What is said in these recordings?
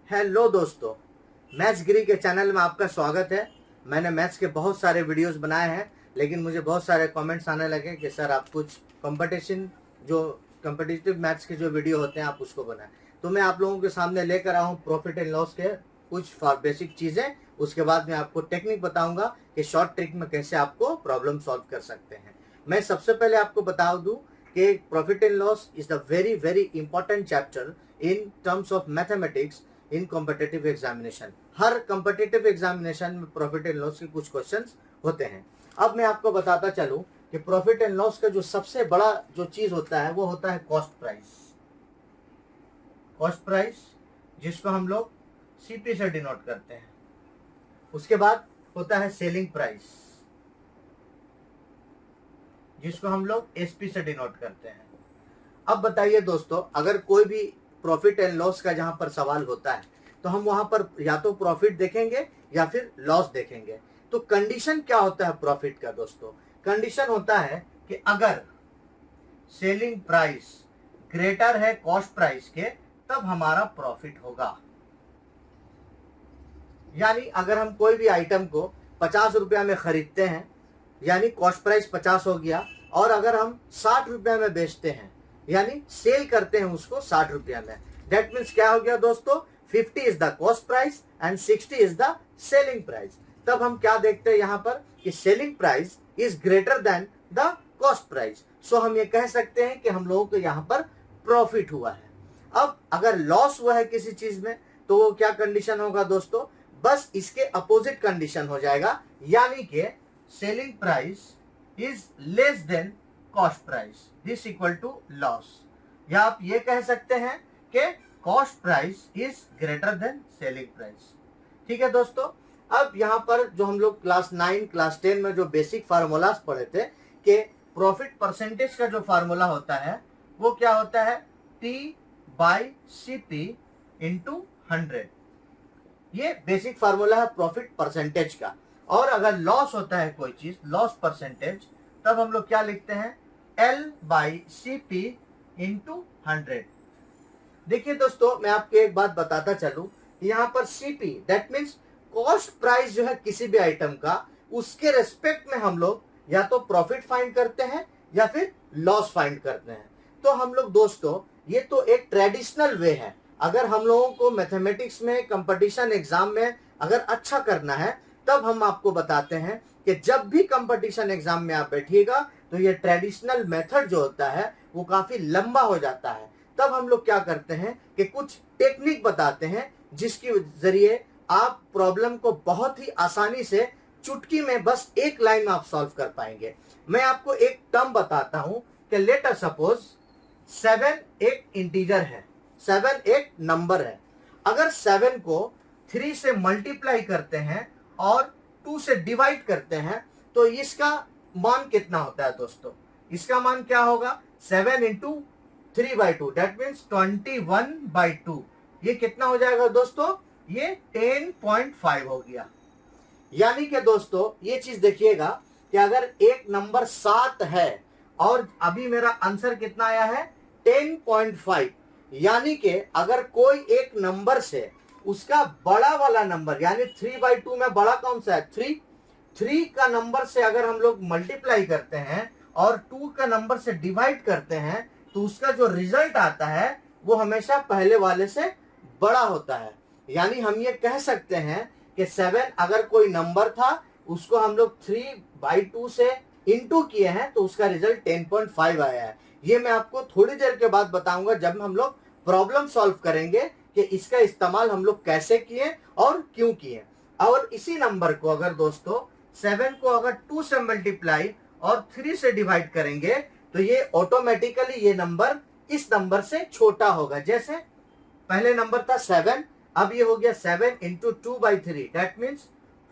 Hello दोस्तों, maths गिरी के channel में आपका स्वागत है। मैंने मैथ्स के बहुत सारे वीडियोस बनाए हैं, लेकिन मुझे बहुत सारे कमेंट्स आने लगे कि सर आप कुछ कॉम्पिटिटिव मैथ्स के जो वीडियो होते हैं आप उसको बनाएं। तो मैं आप लोगों के सामने लेकर आया हूँ प्रॉफिट एंड लॉस के कुछ बेसिक चीज़ें। उसके बाद मैं आपको टेक्निक बताऊंगा कि शॉर्ट ट्रिक में कैसे आपको प्रॉब्लम सॉल्व कर सकते हैं। मैं सबसे पहले आपको बता दूं कि profit and loss is the very very important chapter in terms of mathematics in competitive examination. Her competitive examination में प्रॉफिट एंड लॉस के कुछ क्वेश्चंस होते हैं। अब मैं आपको बताता चलूं कि प्रॉफिट एंड लॉस का जो सबसे बड़ा जो चीज होता है वो होता है कॉस्ट प्राइस। कॉस्ट प्राइस जिसको हम लोग सीपी से डिनोट करते हैं। उसके बाद होता है सेलिंग प्राइस जिसको हम लोग एसपी से डिनोट करते हैं। अब बताइए दोस्तों, अगर कोई भी प्रॉफिट एंड लॉस का जहां पर सवाल होता है तो हम वहां पर या तो प्रॉफिट देखेंगे या फिर लॉस देखेंगे। तो कंडीशन क्या होता है प्रॉफिट का दोस्तों? कंडीशन होता है कि अगर सेलिंग प्राइस ग्रेटर है कॉस्ट प्राइस के तब हमारा प्रॉफिट होगा। यानी अगर हम कोई भी आइटम को 50 रुपया में खरीदते हैं यानी कॉस्ट प्राइस 50 हो गया, और अगर हम 60 रुपया में बेचते हैं यानी सेल करते हैं उसको 60 रुपया में, दैट मीन्स क्या हो गया दोस्तों? 50 is the cost price and 60 is the selling price. तब हम क्या देखते हैं यहाँ पर कि selling price is greater than the cost price. So हम ये कह सकते हैं कि हम लोगों को यहाँ पर प्रॉफिट हुआ है। अब अगर लॉस हुआ है किसी चीज में तो वो क्या कंडीशन होगा दोस्तों? बस इसके अपोजिट कंडीशन हो जाएगा, यानी कि selling price is less than cost price, this equal to loss. या आप ये कह सकते हैं कि cost price is greater than selling price. ठीक है दोस्तों। अब यहाँ पर जो हम लोग क्लास 9 क्लास 10 में जो बेसिक फार्मूलाज पढ़े थे कि प्रॉफिट परसेंटेज का जो फार्मूला होता है वो क्या होता है? P/CP into 100। ये बेसिक फार्मूला है प्रॉफिट परसेंटेज का। और अगर लॉस होता है कोई चीज, लॉस परसेंटेज, तब हम लोग क्या लिखते हैं? L/CP into 100। देखिए दोस्तों, मैं आपको एक बात बताता चलूं, यहाँ पर CP that means cost price जो है किसी भी आइटम का, उसके रेस्पेक्ट में हम लोग या तो प्रॉफिट फाइंड करते हैं या फिर लॉस फाइंड करते हैं। तो हम लोग दोस्तों, ये तो एक ट्रेडिशनल वे है। अगर हम लोगों को मैथमेटिक्स में कंपटीशन एग्जाम में अगर अच्छा करना है तब हम आपको बताते हैं कि जब भी कंपटीशन एग्जाम में आप बैठिएगा तो ये ट्रेडिशनल मेथड जो होता है वो काफी लंबा हो जाता है। तब हम लोग क्या करते हैं कि कुछ टेक्निक बताते हैं जिसके जरिए आप प्रॉब्लम को बहुत ही आसानी से चुटकी में बस एक लाइन में आप सॉल्व कर पाएंगे। मैं आपको एक टर्म बताता हूं कि लेट अस सपोज 7 एक इंटीजर है, 7 एक नंबर है। अगर 7 को 3 से मल्टीप्लाई करते हैं और 2 से डिवाइड करते हैं तो इसका मान कितना होता है दोस्तों? इसका मान क्या होगा? 7 इंटू 3/2 दैट मीन्स 21/2। ये कितना हो जाएगा दोस्तों? ये 10.5 हो गया। यानी कि दोस्तों ये चीज देखिएगा कि अगर एक नंबर 7 है और अभी मेरा आंसर कितना आया है? 10.5। यानी कि अगर कोई एक नंबर से उसका बड़ा वाला नंबर यानी 3/2 में बड़ा कौन सा है? 3 का नंबर से अगर हम लोग मल्टीप्लाई करते हैं और 2 का नंबर से डिवाइड करते हैं तो उसका जो रिजल्ट आता है वो हमेशा पहले वाले से बड़ा होता है। यानी हम ये कह सकते हैं कि 7 अगर कोई नंबर था उसको हम लोग 3/2 से इंटू किए हैं तो उसका रिजल्ट 10.5 आया है। ये मैं आपको थोड़ी देर के बाद बताऊंगा जब हम लोग प्रॉब्लम सॉल्व करेंगे कि इसका इस्तेमाल हम लोग कैसे किए और क्यों किए। और इसी नंबर को अगर दोस्तों 7 को अगर 2 से मल्टीप्लाई और 3 से डिवाइड करेंगे तो ये ऑटोमेटिकली ये नंबर इस नंबर से छोटा होगा। जैसे पहले नंबर था 7, अब ये हो गया 7 इंटू 2/3 दैट मीन्स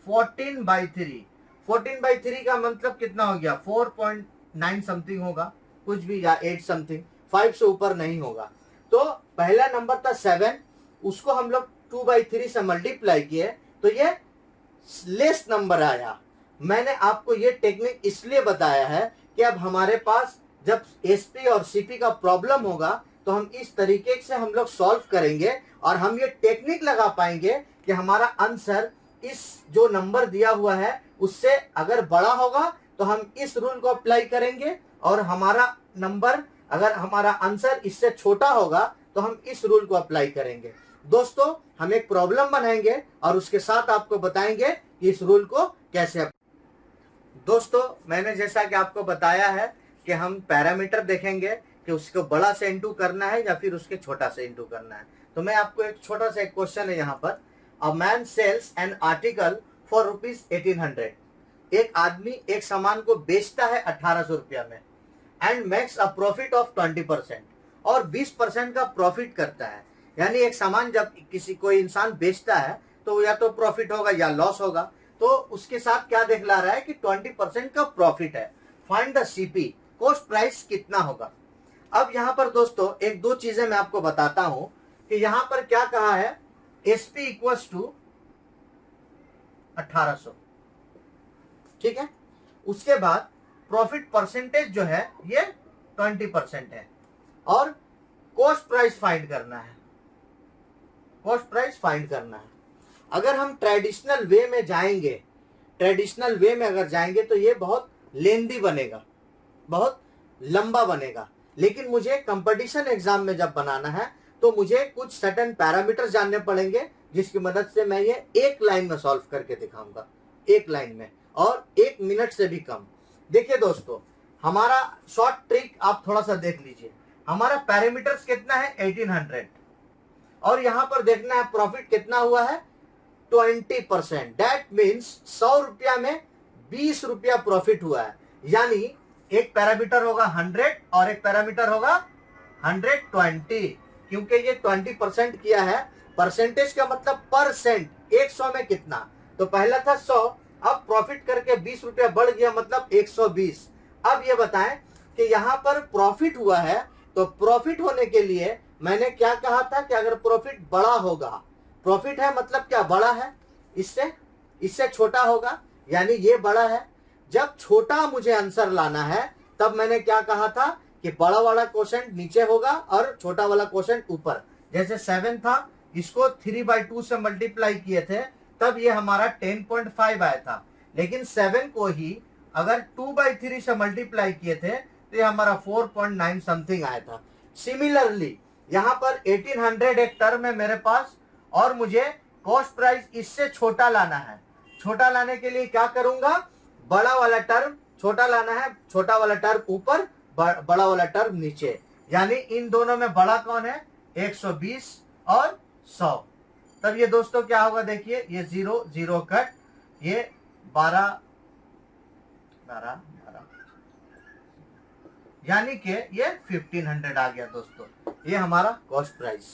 14/3। 14/3 का मतलब कितना हो गया? 4.9 समथिंग होगा, कुछ भी, या 8 समथिंग, 5 से ऊपर नहीं होगा। तो पहला नंबर था 7, उसको हम लोग 2/3 से मल्टीप्लाई किए तो ये लेस नंबर आया। मैंने आपको ये टेक्निक इसलिए बताया है कि अब हमारे पास जब एसपी और सीपी का प्रॉब्लम होगा तो हम इस तरीके से हम लोग सॉल्व करेंगे और हम ये टेक्निक लगा पाएंगे कि हमारा आंसर इस जो नंबर दिया हुआ है उससे अगर बड़ा होगा तो हम इस रूल को अप्लाई करेंगे, और हमारा नंबर अगर हमारा आंसर इससे छोटा होगा तो हम इस रूल को अप्लाई करेंगे। दोस्तों हम एक प्रॉब्लम बनाएंगे और उसके साथ आपको बताएंगे कि इस रूल को कैसे। दोस्तों मैंने जैसा कि आपको बताया है कि हम पैरामीटर देखेंगे कि उसको बड़ा से इंटू करना है या फिर उसके छोटा से इंटू करना है। तो मैं आपको एक छोटा सा एक क्वेश्चन है यहाँ पर, a man sells an article for ₹1800। एक आदमी एक सामान को बेचता है 1800 रुपया में and makes a profit of 20%, और 20% का प्रॉफिट करता है। यानी एक सामान जब कोई इंसान बेचता है तो या तो प्रॉफिट होगा या लॉस होगा, तो उसके साथ क्या दिखला रहा है कि 20% का प्रॉफिट है। Find the CP, cost price कितना होगा। अब यहां पर दोस्तों एक दो चीजें मैं आपको बताता हूं कि यहां पर क्या कहा है, एसपी इक्वल्स टू 1800, ठीक है। उसके बाद प्रॉफिट परसेंटेज जो है ये 20% है, और कॉस्ट प्राइस फाइंड करना है, कॉस्ट प्राइस फाइंड करना है। अगर हम ट्रेडिशनल वे में जाएंगे, ट्रेडिशनल वे में अगर जाएंगे तो ये बहुत लेंदी बनेगा, बहुत लंबा बनेगा। लेकिन मुझे कंपटीशन एग्जाम में जब बनाना है तो मुझे कुछ सर्टेन पैरामीटर जानने पड़ेंगे, जिसकी मदद से मैं ये एक लाइन में सॉल्व करके दिखाऊंगा, एक लाइन में, और 1 मिनट से भी कम। देखिए दोस्तों हमारा शॉर्ट ट्रिक आप थोड़ा सा देख लीजिए। हमारा पैरामीटर्स कितना है 1800, और यहां पर देखना है प्रॉफिट कितना हुआ है 20%। दैट मीन्स 100 रुपया में 20 रुपया प्रॉफिट हुआ है। यानी एक पैरामीटर होगा 100 और एक पैरामीटर होगा 120, क्योंकि ये 20% किया है। परसेंटेज का मतलब परसेंट, 100 में कितना, तो पहला था 100, अब प्रॉफिट करके 20 रुपया बढ़ गया मतलब 120। अब ये बताएं कि यहां पर प्रॉफिट हुआ है, तो प्रॉफिट होने के लिए मैंने क्या कहा था कि अगर प्रॉफिट बड़ा होगा, प्रॉफिट है मतलब क्या बड़ा है, इससे छोटा होगा, यानी ये बड़ा है। जब छोटा मुझे आंसर लाना है तब मैंने क्या कहा था कि बड़ा वाला क्वोशेंट नीचे होगा और छोटा वाला क्वोशेंट ऊपर। जैसे 7 था, इसको 3/2 से मल्टीप्लाई किए थे तब ये हमारा 10.5 आया था, लेकिन 7 को ही अगर 2/3 से मल्टीप्लाई किए थे तो ये हमारा 4.9 समथिंग आया था। सिमिलरली यहाँ पर 1800 एक टर्म है मेरे पास, और मुझे कॉस्ट प्राइस इससे छोटा लाना है। छोटा लाने के लिए क्या करूंगा, बड़ा वाला टर्म छोटा लाना है, छोटा वाला टर्म ऊपर, बड़ा वाला टर्म नीचे। यानी इन दोनों में बड़ा कौन है, 120 और 100। तब ये दोस्तों क्या होगा, देखिए ये 0 0 कट, ये 12 यानी कि ये 1500 आ गया दोस्तों। ये हमारा कॉस्ट प्राइस।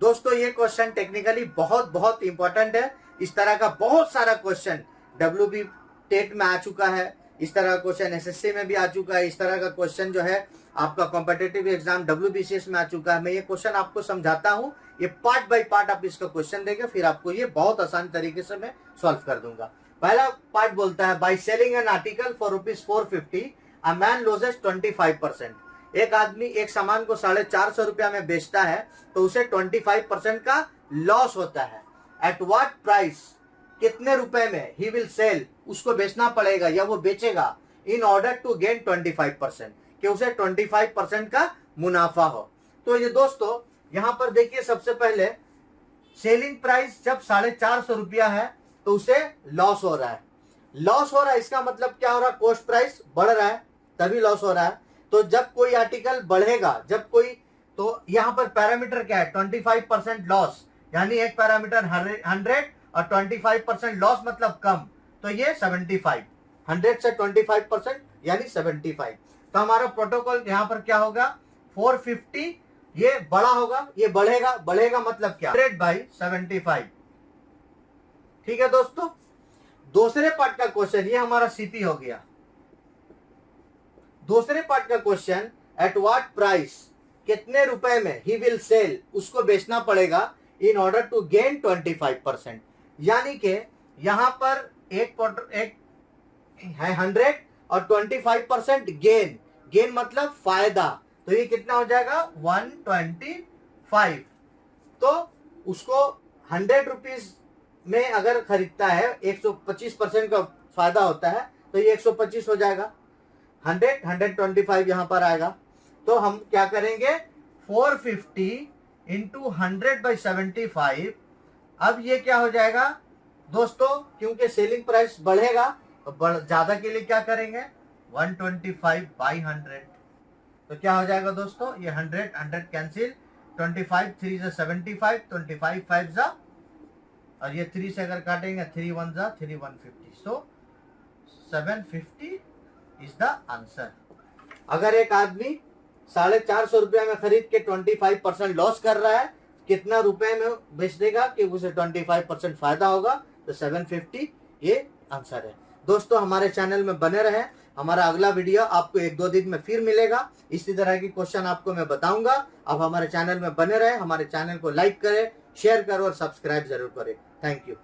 दोस्तों ये क्वेश्चन टेक्निकली बहुत बहुत इंपॉर्टेंट है। इस तरह का बहुत सारा क्वेश्चन WB टेट में आ चुका है, इस तरह का क्वेश्चन SSC में भी आ चुका है, इस तरह का क्वेश्चन जो है आपका कॉम्पिटिटिव एग्जाम WBCS में आ चुका है। मैं ये क्वेश्चन आपको समझाता हूँ, ये पार्ट बाय पार्ट आप इसका क्वेश्चन देंगे, फिर आपको ये बहुत आसान तरीके से मैं सॉल्व कर दूंगा। पहला पार्ट बोलता है, by selling N article for ₹450 a man losses 25%। एक आदमी एक सामान को 450 रुपया में बेचता है तो उसे 25% का लॉस होता है। एट व्हाट प्राइस, कितने रुपए में, ही विल सेल, उसको बेचना पड़ेगा या वो बेचेगा, इन ऑर्डर टू गेन 25%, कि उसे 25% का मुनाफा हो। तो ये दोस्तों यहां पर देखिए, सबसे पहले सेलिंग प्राइस जब 450 रुपया है तो उसे लॉस हो रहा है। लॉस हो रहा है इसका मतलब क्या हो रहा है, कॉस्ट प्राइस बढ़ रहा है तभी लॉस हो रहा है। तो जब कोई आर्टिकल बढ़ेगा, जब कोई, तो यहां पर पैरामीटर क्या है, 25% लॉस, यानी एक पैरामीटर 100 और 25% लॉस मतलब कम, तो ये 75, 100 से 25% यानी 75। तो हमारा प्रोटोकॉल यहां पर क्या होगा, 450, ये बड़ा होगा, ये बढ़ेगा, बढ़ेगा मतलब क्या, 100/75। ठीक है दोस्तों। दूसरे पार्ट का क्वेश्चन, ये हमारा सीपी हो गया। दूसरे पार्ट का क्वेश्चन, एट व्हाट प्राइस, कितने रुपए में, ही विल सेल, उसको बेचना पड़ेगा, इन ऑर्डर टू गेन 25%। यानी कि यहां पर एक है 100 और 25% गेन। गेन मतलब फायदा, तो ये कितना हो जाएगा 125। तो उसको 100 रुपीज में अगर खरीदता है 125% का फायदा होता है, तो ये 125 हो जाएगा। 125 यहां पर आएगा। तो हम क्या करेंगे 450 इंटू 100/75। अब ये क्या हो जाएगा दोस्तों, क्योंकि सेलिंग प्राइस बढ़ेगा तो ज्यादा के लिए क्या करेंगे 125/100। तो क्या हो जाएगा दोस्तों, ये 100 कैंसिल, 25 3 से 75, 25 5 जा, और ये 3 से अगर काटेंगे 3 1 जा 3 150। सो 750 इज द आंसर। अगर एक आदमी 450 रुपया में खरीद के 25% लॉस कर रहा है, कितना रुपए में बेच देगा कि उसे 25% फायदा होगा, तो 750 ये आंसर है। दोस्तों हमारे चैनल में बने रहें, हमारा अगला वीडियो आपको 1-2 दिन में फिर मिलेगा। इसी तरह की क्वेश्चन आपको मैं बताऊंगा। आप हमारे चैनल में बने रहें, हमारे चैनल को लाइक करें, शेयर करें और सब्सक्राइब जरूर करें। Thank you.